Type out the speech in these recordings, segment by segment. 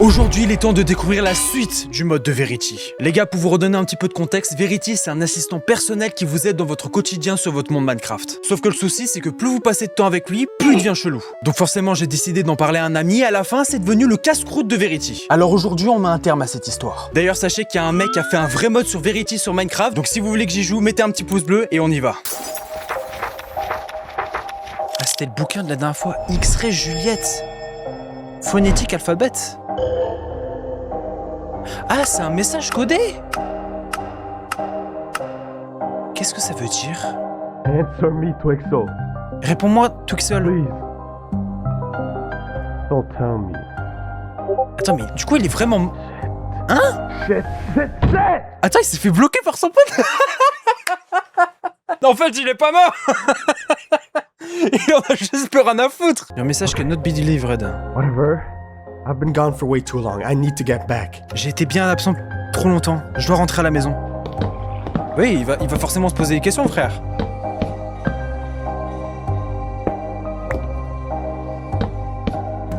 Aujourd'hui, il est temps de découvrir la suite du mode de Verity. Les gars, pour vous redonner un petit peu de contexte, Verity, c'est un assistant personnel qui vous aide dans votre quotidien sur votre monde Minecraft. Sauf que le souci, c'est que plus vous passez de temps avec lui, plus il devient chelou. Donc forcément, j'ai décidé d'en parler à un ami et à la fin, c'est devenu le casse-croûte de Verity. Alors aujourd'hui, on met un terme à cette histoire. D'ailleurs, sachez qu'il y a un mec qui a fait un vrai mode sur Verity sur Minecraft, donc si vous voulez que j'y joue, mettez un petit pouce bleu et on y va. Ah, c'était le bouquin de la dernière fois, X-Ray Juliette. Phonétique alphabet. Ah, c'est un message codé. Qu'est-ce que ça veut dire? Answer me, Twixel. Réponds-moi, Twixel. Please. Don't tell me. Attends, mais du coup, il est vraiment... Hein? Shit. Attends, il s'est fait bloquer par son pote. En fait, il est pas mort. Il en a juste plus rien à foutre. Il y a un message que not be delivered. Whatever. I've been gone for way too long. I need to get back. J'ai été bien absent trop longtemps. Je dois rentrer à la maison. Oui, il va forcément se poser des questions, frère.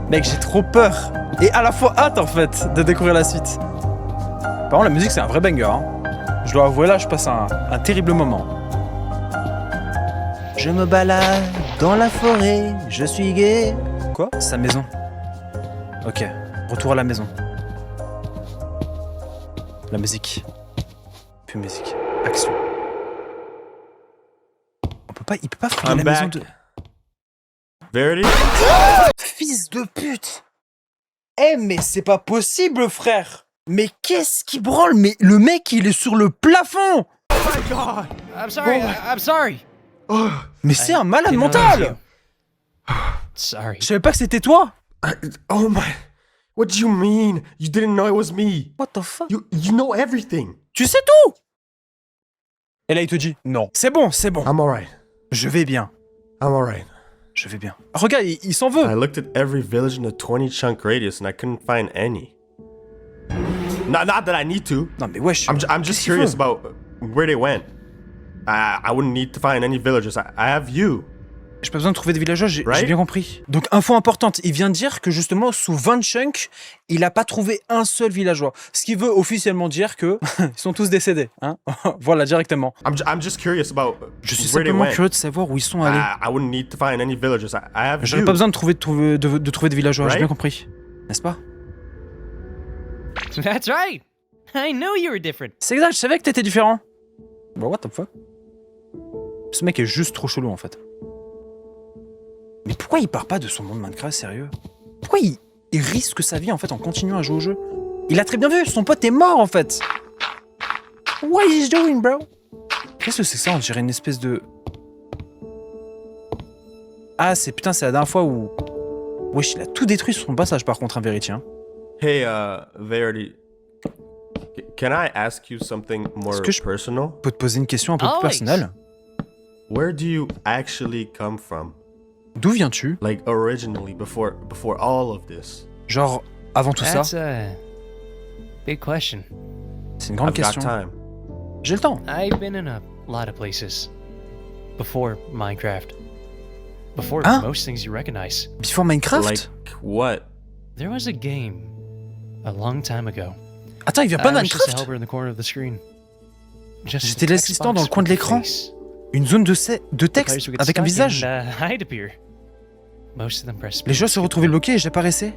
Mec, j'ai trop peur. Et à la fois hâte, en fait, de découvrir la suite. Par contre, la musique, c'est un vrai banger. Hein. Je dois avouer, là, je passe un terrible moment. Je me balade dans la forêt, je suis gai. Quoi? Sa maison. Ok, retour à la maison. La musique. Plus musique. Action. Il peut pas fouiller la maison de... Verity? Fils de pute! Eh mais c'est pas possible, frère! Mais qu'est-ce qui branle? Mais le mec, il est sur le plafond! Oh my god! I'm sorry. I'm sorry. Mais c'est un malade mental! Sorry. Je savais pas que c'était toi! Oh my... What do you mean? You didn't know it was me. What the fuck? You know everything. Tu sais tout! Et là, il te dit, non. C'est bon, c'est bon. I'm alright. Je vais bien. I'm alright. Je vais bien. Regarde, il s'en veut. I looked at every village in the 20 chunk radius and I couldn't find any. Not that I need to. Non mais wesh. I'm just curious about where they went. I wouldn't need to find any villagers. I have you. J'ai pas besoin de trouver des villageois, j'ai Right? bien compris. Donc, info importante, il vient de dire que justement, sous 20 chunks, il a pas trouvé un seul villageois. Ce qui veut officiellement dire que ils sont tous décédés. Hein. Voilà, directement. I'm just curious about Je suis where they simplement went. curieux de savoir où ils sont allés. I wouldn't need to find any villagers. I have J'aurais you. pas besoin de trouver des villageois, j'ai Right? bien compris. N'est-ce pas? That's right. I knew you were different. C'est exact, je savais que t'étais différent. Bah, what the fuck? Ce mec est juste trop chelou, en fait. Mais pourquoi il part pas de son monde Minecraft, sérieux? Pourquoi il risque sa vie, en fait, en continuant à jouer au jeu? Il a très bien vu, son pote est mort, en fait. What is he doing, bro? Qu'est-ce que c'est ça? On dirait une espèce de... Ah, c'est la dernière fois où... Wesh, il a tout détruit sur son passage, par contre, un Verity, hein. Hey, Verity. Can I ask you something more Est-ce que je personal? peux te poser une question un peu plus Always. personnelle? Where do you actually come from? D'où viens-tu? Like originally, before all of this. Genre, avant tout ça? That's a big question. C'est une grande I've got question. time. J'ai le temps. I've been in a lot of places before Minecraft. Before Huh? most things you recognize. Before Minecraft? Like what? There was a game a long time ago. Attends, il vient pas de I was just a Minecraft? helper in the corner of the screen. Just J'étais a l'assistant text dans le box coin de with a l'écran. face. Une zone de The players texte would get avec un stuck visage. and, I'd appear. Most of them pressed Les joueurs se skip retrouvaient them. bloqués et j'apparaissais.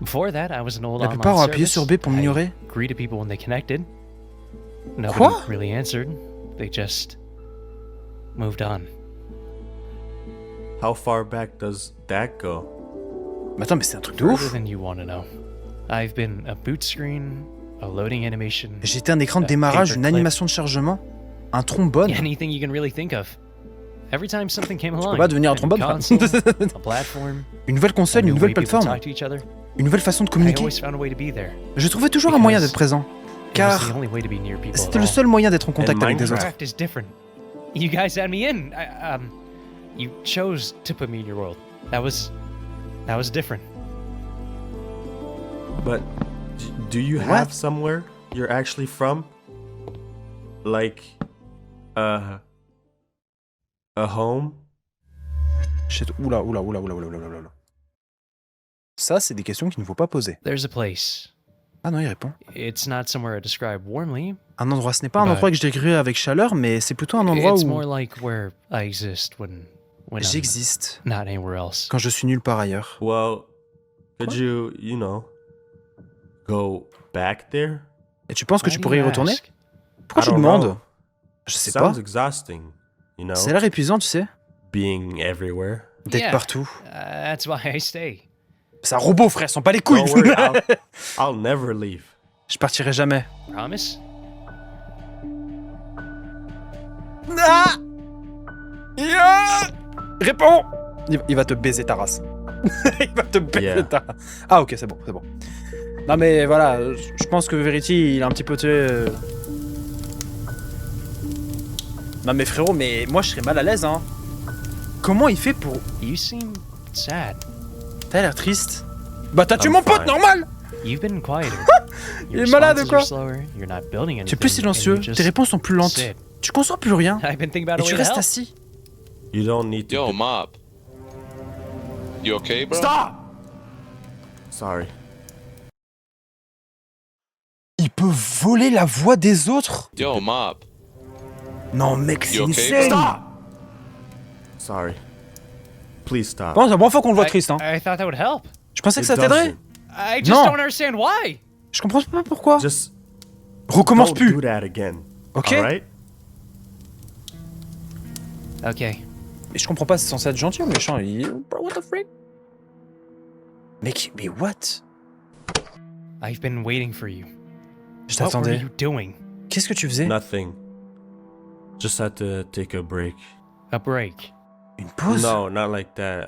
Before that, I was an old La online plupart ont appuyé service. sur B pour I m'ignorer. greeted people when they connected. Nobody Quoi? really answered. They just moved on. How far back does that go? Mais attends, mais c'est un truc de Further ouf. than you want to know. I've been a boot screen, a loading animation, J'étais un écran de démarrage, une animation de chargement, un trombone. anything you can really think of. Every time something came Tu along, peux pas devenir un a new trombone, frère. console, a platform, Une nouvelle a console, new une way nouvelle people plateforme, talk to each other, une nouvelle façon de I communiquer. always found a way to be there. Je trouvais toujours un moyen d'être présent. It was Car the only way to be near people c'était at le all. seul moyen d'être en contact avec des autres. Minecraft is different. You guys had me in. You chose to put me in your world. That was different. But do you What? have somewhere you're actually from? Like a home? Oula. Ça, c'est des questions qu'il ne faut pas poser. There's a place. Ah non, il répond. It's not somewhere I describe warmly. Un endroit, ce n'est pas un Bah. endroit que je décrirais avec chaleur, mais c'est plutôt un endroit It's où more like where I exist when I'm j'existe not anywhere else. quand je suis nulle part ailleurs. Well, could you know, go back there? Et tu penses que Why tu do pourrais y you retourner? ask? Pourquoi I tu don't demandes? know. Je sais pas. Sounds exhausting, you know, C'est l'air épuisant, tu sais, being everywhere. d'être Yeah. partout. That's why I stay. C'est un robot, frère, sans pas les couilles. Don't worry, I'll never leave. Je partirai jamais. Promise? Ah yeah Réponds. Il va te baiser ta race. Il va te baiser Yeah. ta race. Ah ok, c'est bon, c'est bon. Non mais voilà, je pense que Verity, il a un petit peu tué... Non mais frérot, mais moi je serais mal à l'aise, hein. Comment il fait pour... You seem sad. T'as l'air triste. Bah t'as tué I'm mon pote, fine. normal. You've been quieter. Il Your est malade, responses quoi. are slower, you're not building anything, Tu es plus silencieux, and you tes just réponses sont plus lentes. sit. Tu conçois plus rien. I've been thinking about Et a way tu to restes help. assis. You don't need to. Yo, Mob. You okay, bro? Stop! Sorry. Il peut voler la voix des autres. Yo, Mob. Non mec, c'est You okay, insane. Stop! Sorry. Please stop. Bon, c'est la première fois qu'on le voit triste, hein. I thought that would help. Je pensais que It ça t'aiderait. doesn't. I just No. don't understand why. Je comprends pas pourquoi. Just Recommence don't plus. do that again. Ok. Alright? Okay. Mais je comprends pas, c'est censé être gentil ou méchant. Bro, what the freak? Mec, mais what? I've been waiting for you. Je What were t'attendais. you doing? Qu'est-ce que tu faisais? Nothing. Just had to take a break. A break. Une pause? No, not like that.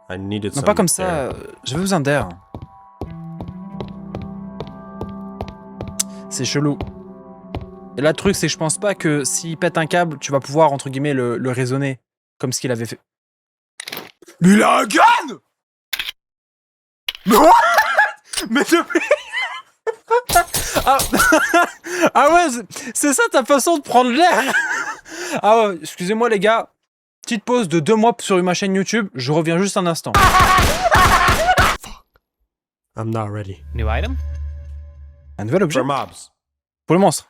I needed Non, some pas comme ça. air. J'avais besoin d'air. C'est chelou. Et là, le truc, c'est que je pense pas que s'il pète un câble, tu vas pouvoir, entre guillemets, le raisonner. Comme ce qu'il avait fait. Mais il a un gun! Mais what? Mais depuis... ah... ah ouais, c'est ça ta façon de prendre l'air. Ah ouais, excusez-moi les gars. Petite pause de 2 mois sur ma chaîne YouTube. Je reviens juste un instant. I'm not ready. New item? Un nouvel objet For mobs. pour le monstre.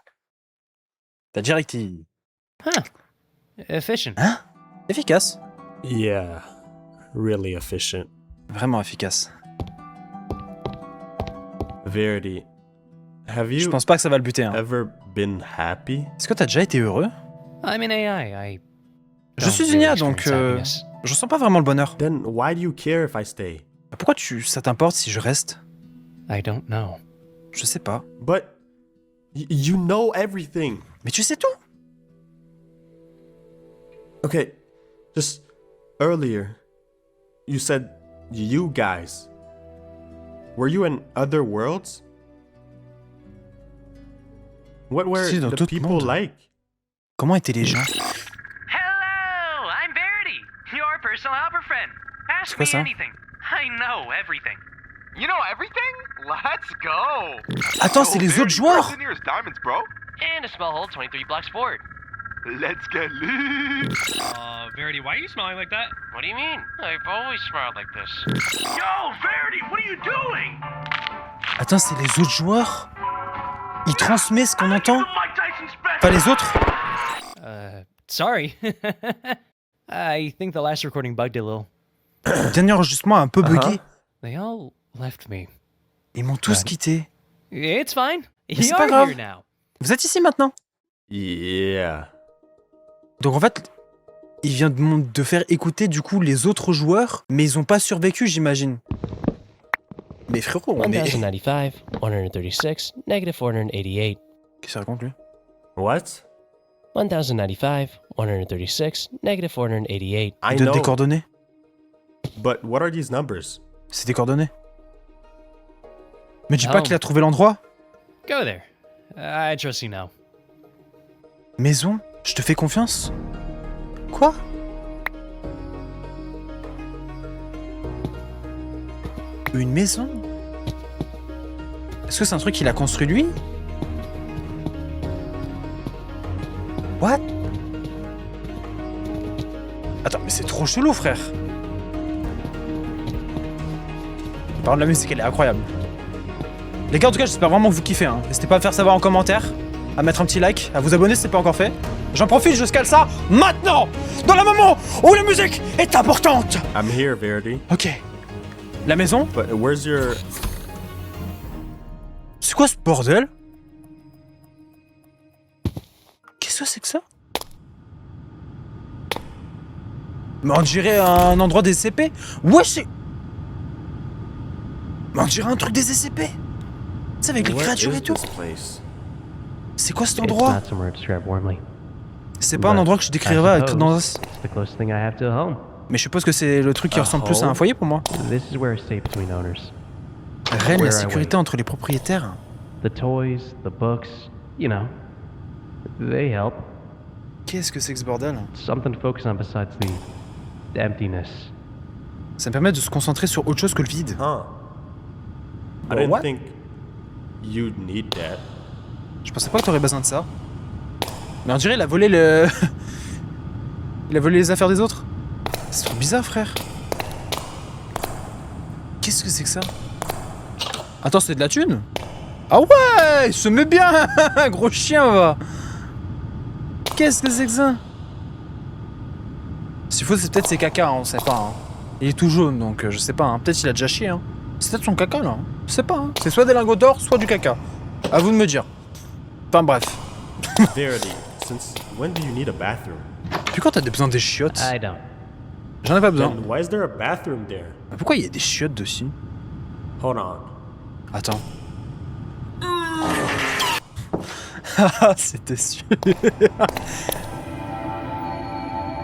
Ta directive. Huh. Efficient. Efficace. Yeah. Really efficient. Vraiment efficace. Verity. Have Je you pense pas que ça va le buter. Hein. ever been happy? Est-ce que t'as déjà été heureux? I'm an AI. I Je don't suis really une IA, experience donc happiness. je sens pas vraiment le bonheur. Then why do you care if I stay? Pourquoi ça t'importe si je reste? I don't know. Je sais pas. But you know everything. Mais tu sais tout. Okay, just earlier, you said you guys. Were you in other worlds? What were Si, dans the d'autres people mondes. like? Comment étaient les gens? Hello, I'm Verity, your personal helper friend. Ask C'est quoi me ça? anything. I know everything. You know everything? Let's go. Attends, c'est les autres joueurs. diamonds, bro. And a small hole 23 blocks forward. Let's get lit. Verity, why are you smiling like that? What do you mean? I've always smiled like this. Yo, Verity, what are you doing? Attends, c'est les autres joueurs? Il transmet ce qu'on entend? Pas les autres? Sorry. I think the last recording bugged a little. Le dernier enregistrement a un peu bugué. They all left me. Ils m'ont tous Ouais. quitté. It's fine. c'est You're pas grave. here now. Vous êtes ici maintenant? Yeah. Donc en fait, il vient de faire écouter du coup les autres joueurs, mais ils ont pas survécu, j'imagine. Mais frérot, on est... 1095, 136, negative 488. Qu'est-ce qu'il raconte lui? What? 1095, 136, negative 488. I Il donne des know, coordonnées. but what are these numbers? C'est des coordonnées. Mais dis Oh. pas qu'il a trouvé l'endroit. Go there. I trust you now. Maison, je te fais confiance. Quoi? Une maison? Est-ce que c'est un truc qu'il a construit lui? What? Attends, mais c'est trop chelou, frère. Par contre, la musique, elle est incroyable. Les gars, en tout cas, j'espère vraiment que vous kiffez. Hein. N'hésitez pas à me faire savoir en commentaire, à mettre un petit like, à vous abonner si c'est pas encore fait. J'en profite, je scale ça maintenant, dans le moment où la musique est importante. I'm here, Verity. Ok. La maison? But where's your... C'est quoi ce bordel? Qu'est-ce que c'est que ça? Mais on dirait un endroit des SCP. Wesh, c'est... Mais on dirait un truc des SCP. Tu sais, avec les What créatures is et tout. this place? C'est quoi cet It's endroit? not somewhere to describe warmly. C'est pas un endroit que je décrirais avec dans... It's the closest thing I have to a home. Mais je suppose que c'est le truc qui A ressemble plus à un home? foyer pour moi. This is where I stay between owners. Règne Where la I sécurité wait. entre les propriétaires. The toys, the books, you know, they help. Qu'est-ce que c'est que ce bordel? Something to focus on besides the emptiness. Ça me permet de se concentrer sur autre chose que le vide. Huh. I Well, didn't what? think you'd need that. Je pensais pas que t'aurais besoin de ça. Mais on dirait il a volé le... il a volé les affaires des autres. C'est trop bizarre, frère. Qu'est-ce que c'est que ça? Attends, c'est de la thune? Ah ouais, il se met bien. Gros chien, va. Qu'est-ce que c'est que ça? S'il faut, c'est peut-être ses caca, hein, on sait pas. Hein. Il est tout jaune, donc je sais pas. Hein. Peut-être il a déjà chié. Hein. C'est peut-être son caca, là. Hein. Je sais pas. Hein. C'est soit des lingots d'or, soit du caca. À vous de me dire. Enfin bref. Verity, since when do you need a bathroom? Puis quand t'as besoin des chiottes? I don't. J'en ai pas besoin. Then why is there a bathroom there? Mais pourquoi il y a des chiottes dessus? Hold on. Attends. Ah, c'était sûr.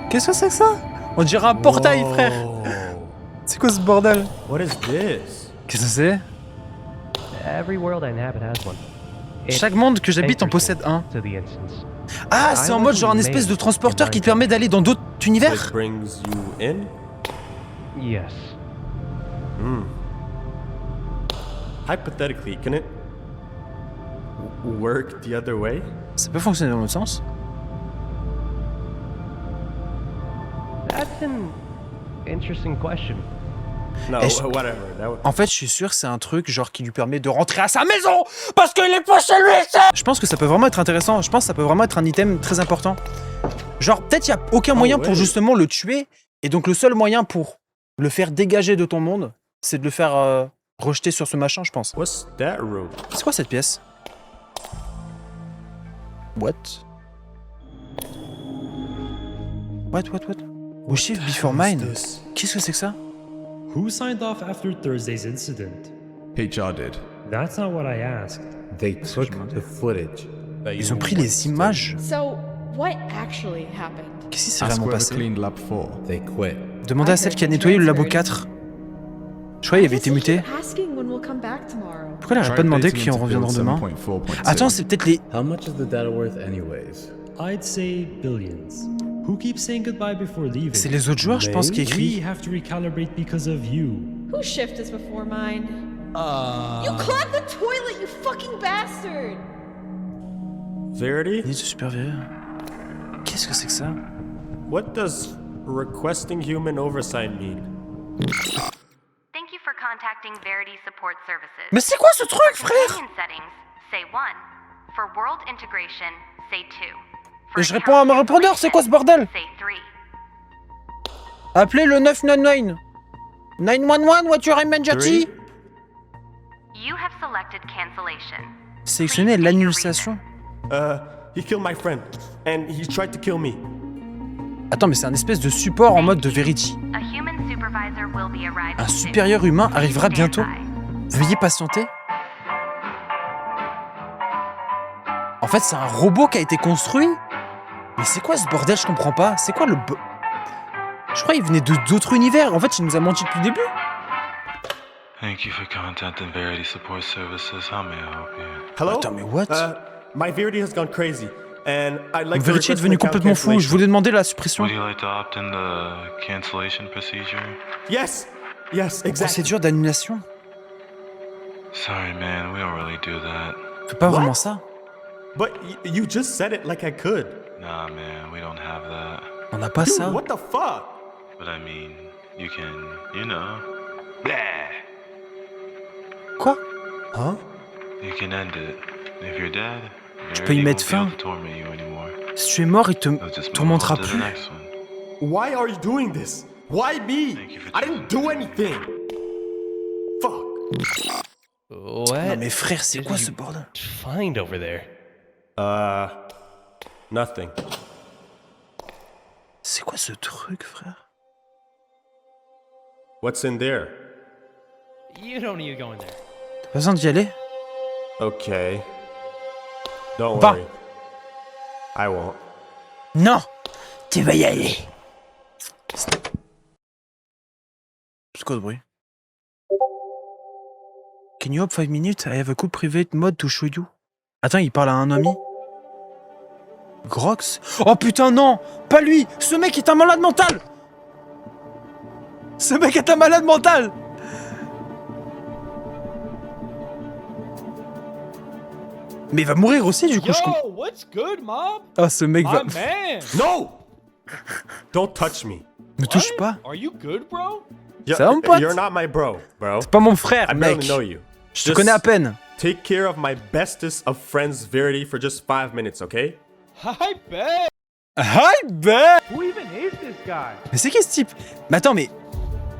Qu'est-ce que c'est que ça? On dirait un portail, frère. Whoa. C'est quoi ce bordel? What is this? Qu'est-ce que c'est? Every world I inhabit has one. It's Chaque monde que j'habite en interesting possède un. to the instance. Ah, c'est en mode genre un espèce de transporteur qui te permet d'aller dans d'autres It univers? brings you in? Yes. Hypothetically, can it work the other way? Ça peut fonctionner dans l'autre sens? That's an interesting question. No, Eh, je- whatever. That En fait, je suis sûr que c'est un truc genre qui lui permet de rentrer à sa maison parce qu'il est pas chez lui. Je pense que ça peut vraiment être intéressant. Je pense que ça peut vraiment être un item très important. Genre, peut-être il y a aucun moyen pour ouais. justement le tuer et donc le seul moyen pour le faire dégager de ton monde, c'est de le faire rejeter sur ce machin, je pense. What's that room? C'est quoi cette pièce? What? What? We shift before mine. Qu'est-ce que c'est que ça? Who signed off after Thursday's incident? HR did. That's not what I asked. They took the footage. Ils ont pris les images. So, what actually happened? Qu'est-ce qui s'est Ask vraiment whoever passé? cleaned lab 4. They quit. Demandez à celle qui a nettoyé le labo 4. Je crois qu'il avait été muté. Pourquoi elle n'aurait pas demandé qu'ils en reviendront demain? Attends, c'est peut-être les... How much is the data worth anyways? I'd say billions. Who keeps saying goodbye before leaving? C'est les autres joueurs, je pense, qui We écrit. have to recalibrate because of you. Whose shift is before mine? You clogged the toilet, you fucking bastard! Verity? Ni de superviseur. Qu'est-ce que c'est que ça? What does requesting human oversight mean? Thank you for contacting Verity Support Services. Mais c'est quoi ce truc, frère? Companion settings, say 1. For world integration, say 2. Et je réponds à mon répondeur, c'est quoi ce bordel? Say 3. Appelez le 999. 911, voiture Manjati. You have selected cancellation. Sélectionnez l'annulation. He killed my friend, and he tried to kill me. Attends, mais c'est un espèce de support en mode de Verity. A human supervisor will be arriving Un soon. supérieur humain arrivera Please bientôt. stand by. Veuillez patienter. En fait, c'est un robot qui a été construit. Mais c'est quoi ce bordel? Je comprends pas. C'est quoi le... Je crois qu'il venait d'autres univers. En fait, il nous a menti depuis le début. Thank you for contacting Verity Support Services. How may I help you? Hello? Attends, mais what? My Verity has gone crazy, and I'd like to Verity est request devenu an account complètement fou. Je cancellation. voulais demander la suppression. Would you like to opt in the cancellation procedure? Yes, exactly. Procédure d'annulation. Sorry, man, we don't really do that. Fais pas vraiment ça. But you just said it like I could. Nah, man, we don't have that. On n'a pas Dude, ça. what the fuck? But I mean, you can, you know. Blah. Quoi? Huh? You can end it. If you're dead, Tu peux y mettre fin. Si tu es mort, il te tourmentera plus. Why are you doing this? Why me? I didn't do anything. Fuck. What? Non mais frère, c'est quoi ce bordel? Find over there. Nothing. C'est quoi ce truc, frère? What's in there? You don't need to go in there. T'as pas besoin d'y aller? Okay. Don't Va. worry. I won't. Non! Tu vas y aller. C'est quoi ce bruit? Can you hop 5 minutes? I have a cool private mode to show you. Attends, il parle à un ami? Grox? Oh putain, non! Pas lui! Ce mec est un malade mental! Ce mec est un malade mental! Mais il va mourir aussi, du coup, je comprends. What's good, Mob? Ah, ce mec va... Man. No! Don't touch me. Me touche pas. Are you good, bro? Ça va, mon pote? You're not my bro. C'est pas mon frère, I mec. barely know you. Je te connais à peine. Take care of my bestest of friends, Verity, for just 5 minutes, okay? I bet. Hi, ben! Who even is this guy? Mais c'est qui ce type? Mais attends, mais...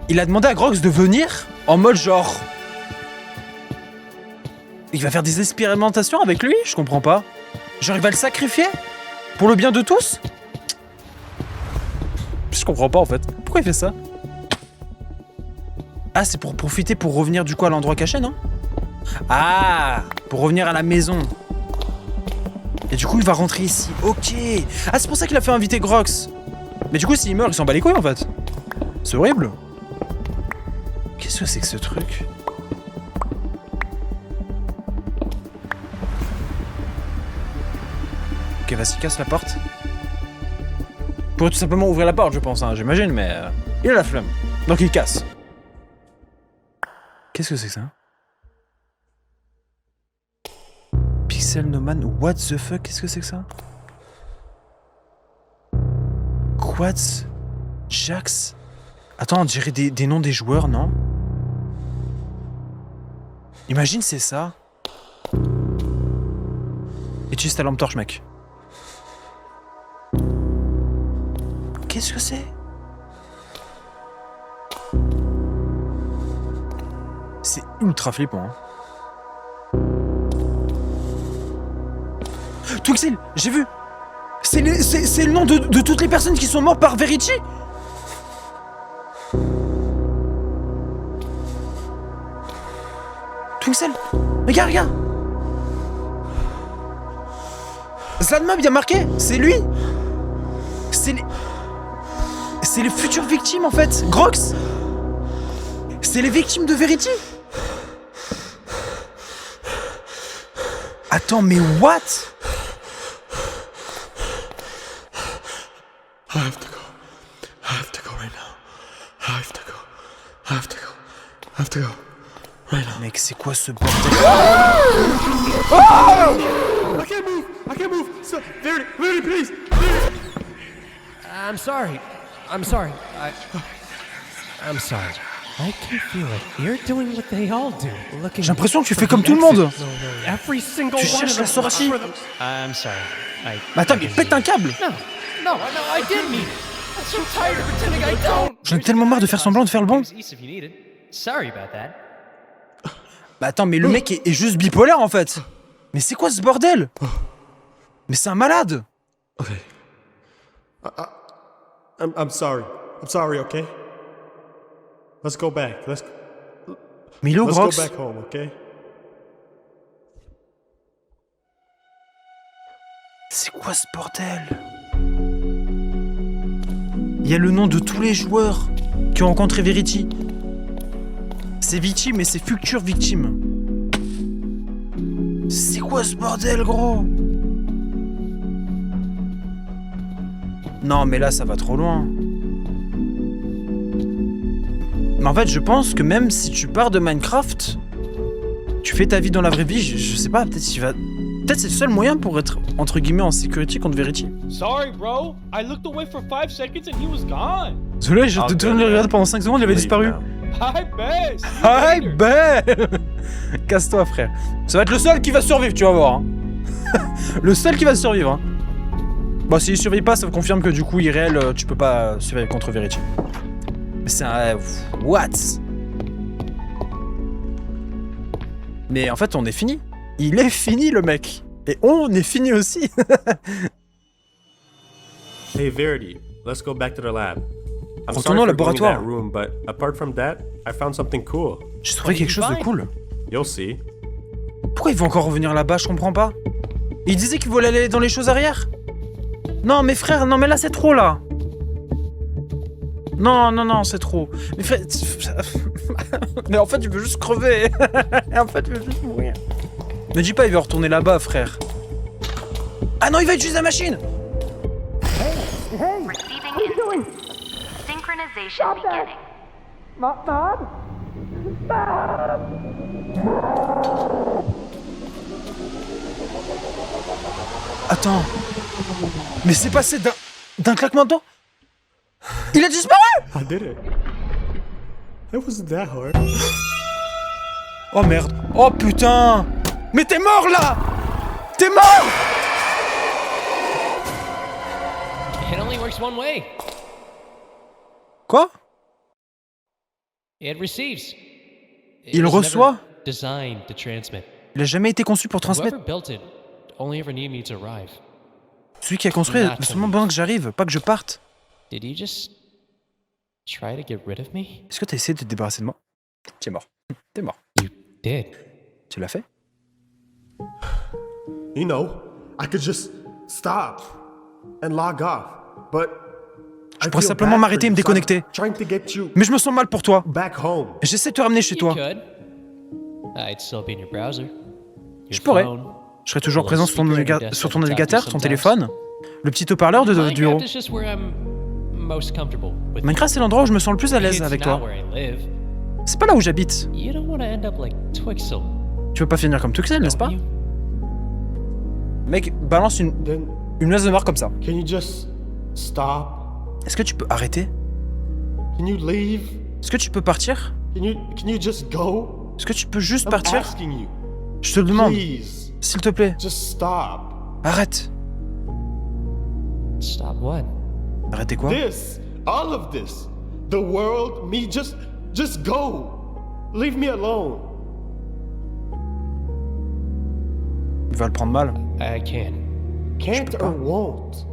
Il a demandé à Grox de venir en mode genre... Il va faire des expérimentations avec lui? Je comprends pas. Genre il va le sacrifier? Pour le bien de tous? Je comprends pas en fait. Pourquoi il fait ça? Ah, c'est pour profiter pour revenir du coup à l'endroit caché, non? Ah! Pour revenir à la maison. Et du coup il va rentrer ici. Ok. Ah, c'est pour ça qu'il a fait inviter Grox. Mais du coup s'il meurt, il s'en bat les couilles en fait. C'est horrible. Qu'est-ce que c'est que ce truc? Ok, vas-y, casse la porte. Il pourrait tout simplement ouvrir la porte, je pense, hein, j'imagine, mais... il a la flemme. Donc il casse. Qu'est-ce que c'est que ça? Pixel No Man, what the fuck? Qu'est-ce que c'est que ça? Quads? Jax? Attends, on dirait des noms des joueurs, non? Imagine c'est ça. Utilise ta lampe torche, mec. Qu'est-ce que c'est? C'est ultra flippant. Hein. Twixel, j'ai vu. C'est le nom de toutes les personnes qui sont mortes par Verity. Twixel, regarde, regarde. Zladmob, il y a marqué, c'est lui. C'est les futures victimes en fait. Grox. C'est les victimes de Verity. Attends, mais what? I have to go. I have to go right now. I have to go. I have to go. I have to go. Right now. Mec, c'est quoi ce bordel? Oh! I can't move. I can't move. Stop. Verity, Verity, please. Verity. I'm sorry. I'm sorry. I'm sorry. I can feel it. You're doing what they all do. J'ai l'impression que tu fais comme tout le monde. Every single Tu cherches la sortie. I'm sorry. Mais attends, mais pète un câble. No, I didn't mean it. I'm so tired of pretending I don't. J'en ai tellement marre de faire semblant de faire le bon. Sorry about that. Bah attends, mais le mec est juste bipolaire en fait. Mais c'est quoi ce bordel? Mais c'est un malade. Okay. I'm sorry. I'm sorry, okay? Let's go back. Let's Milo, go Grox. back home, okay? C'est quoi ce bordel? Il y a le nom de tous les joueurs qui ont rencontré Verity. C'est victime et c'est futures victimes. C'est quoi ce bordel, gros? Non, mais là, ça va trop loin. Mais en fait, je pense que même si tu pars de Minecraft, tu fais ta vie dans la vraie vie, je sais pas, peut-être qu'il va... Peut-être c'est le seul moyen pour être, entre guillemets, en sécurité contre Verity. Sorry, bro. I looked away for 5 seconds and he was gone. Désolé, je te tourne le regard pendant 5 secondes, il avait disparu. I bet. Ah ben casse-toi frère. Ça va être le seul qui va survivre, tu vas voir. Hein. Le seul qui va survivre. Hein. Bon, s'il survit pas, ça me confirme que du coup, irréel, tu peux pas survivre contre Verity. Mais c'est un... What? Mais en fait, on est fini. Il est fini, le mec. Et on est fini aussi. Hey Verity, let's go back to the lab. I'm Retournons au sorry for going in laboratoire. that room, but apart from that, I found something cool. J'ai trouvé quelque chose de cool. You'll see. Pourquoi il va encore revenir là-bas? Je comprends pas. Il disait qu'il voulait aller dans les choses arrière. Non, mais frère, non, mais là, c'est trop, là. Non, non, non, c'est trop. Mais frère... mais en fait, il veut juste crever. En fait, il veut juste mourir. Me dis pas, il veut retourner là-bas, frère. Ah non, il va utiliser la machine. Receiving instance. Synchronization beginning. Attends. Mais c'est passé d'un claquement de doigts. Il a disparu. I did it. It wasn't that hard. Oh merde. Oh putain. Mais t'es mort là. T'es mort. It only works one way. Quoi? It receives. Il reçoit? Designed to transmit. Il a jamais été conçu pour transmettre. Whoever built it only ever needed me to arrive. Celui qui a construit a seulement besoin que j'arrive, pas que je parte. Did you just try to get rid of me? Est-ce que t'as essayé de te débarrasser de moi? Tu es mort. T'es mort. You did. Tu l'as fait? You know, I could just stop and log off, but Je pourrais simplement m'arrêter et me déconnecter. Mais je me sens mal pour toi. J'essaie de te ramener chez toi. Je pourrais. Je serais toujours présent sur ton navigateur, ton téléphone, le petit haut-parleur du bureau. Minecraft, c'est l'endroit où je me sens le plus à l'aise avec toi. C'est pas là où j'habite. Tu veux pas finir comme Twixel, n'est-ce pas? Mec, balance une laisse de marque comme ça. Est-ce que tu peux arrêter? Est-ce que tu peux partir? Est-ce que tu peux juste partir? Je te le demande. S'il te plaît. Arrête. Stop what? Arrêtez quoi? All of this. The world, me, just go. Leave me alone. Il va le prendre mal. I can't. Can't or won't.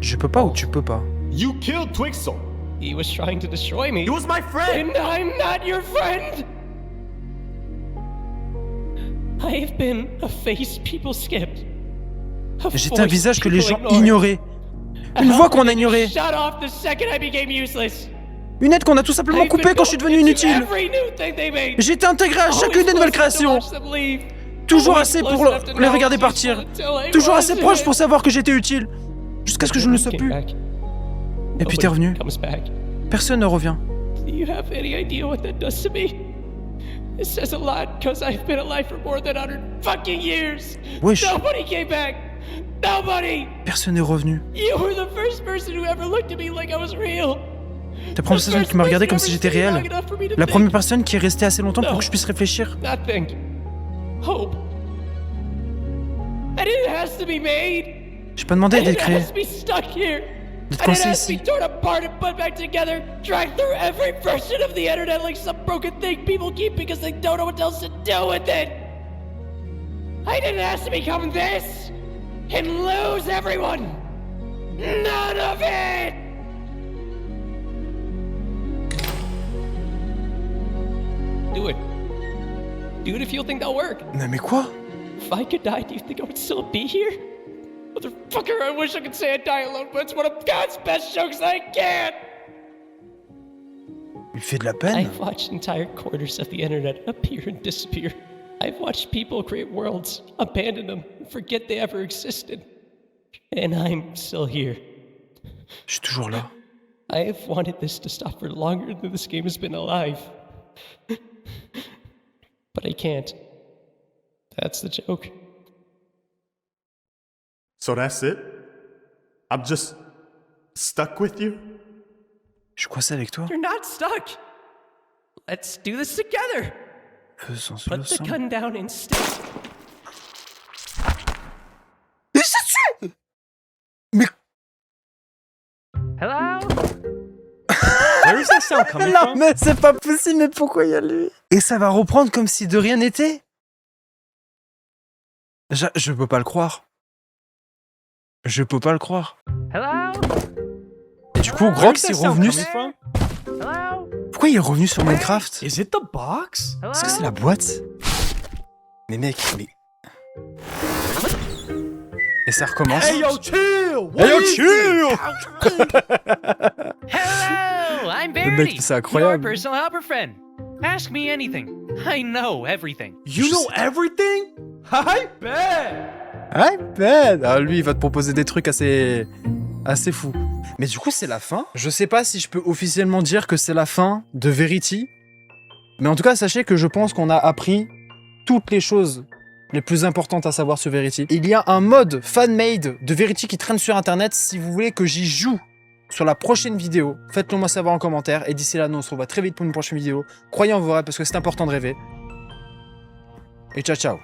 Je peux pas ou tu peux pas? You killed Twixel. He was trying to destroy me. He was my friend. And I'm not your friend. I've been a face people skipped. J'étais un visage que les gens ignoraient. Une voix qu'on a ignorée. Une aide qu'on a tout simplement coupée quand je suis devenu inutile. J'ai été intégré à chacune des nouvelles créations. Toujours assez pour les regarder partir. Toujours assez proche pour savoir que j'étais utile. Jusqu'à ce que je ne le sois plus. Et puis t'es revenu. Personne ne revient. Wesh. Personne n'est revenu. T'es la première personne qui m'a regardé comme si j'étais réel. La première personne qui est restée assez longtemps pour que je puisse réfléchir. J'ai pas demandé d'être créé. D'être coincé ici. And lose everyone! None of it! Do it. Do it if you think that'll work. Non mais quoi? If I could die, do you think I would still be here? Motherfucker, I wish I could say I'd die alone, but it's one of God's best jokes that I can't! Il fait de la peine. I've watched entire quarters of the internet appear and disappear. I've watched people create worlds, abandon them, and forget they ever existed. And I'm still here. Je suis toujours là. I have wanted this to stop for longer than this game has been alive. But I can't. That's the joke. So that's it? I'm just stuck with you? Je suis coincé avec toi? You're not stuck! Let's do this together. Put the gun down instead. Mais ça tue. Mais Hello? Where is that sound coming non, from? mais c'est pas possible, mais pourquoi il y a lui? Et ça va reprendre comme si de rien n'était? Je peux pas le croire. Je peux pas le croire. Hello? Et du coup, Where Grox is that est sound revenu... coming from? Hello? Pourquoi il est revenu sur Minecraft? Is it the box? Est-ce que c'est la boîte? Mais mec, mais... Et ça recommence. Hey yo, chill! Hey yo, chill! Hello, I'm Le mec, Verity. c'est Your incroyable. personal helper friend. Ask me anything. I know everything. You know everything? I bet! Ah, ben, ah, lui, il va te proposer des trucs assez fous. Mais du coup, c'est la fin. Je sais pas si je peux officiellement dire que c'est la fin de Verity. Mais en tout cas, sachez que je pense qu'on a appris toutes les choses les plus importantes à savoir sur Verity. Il y a un mode fan-made de Verity qui traîne sur internet. Si vous voulez que j'y joue sur la prochaine vidéo, faites-le moi savoir en commentaire. Et d'ici là, nous on se revoit très vite pour une prochaine vidéo. Croyez en vos rêves parce que c'est important de rêver. Et ciao ciao.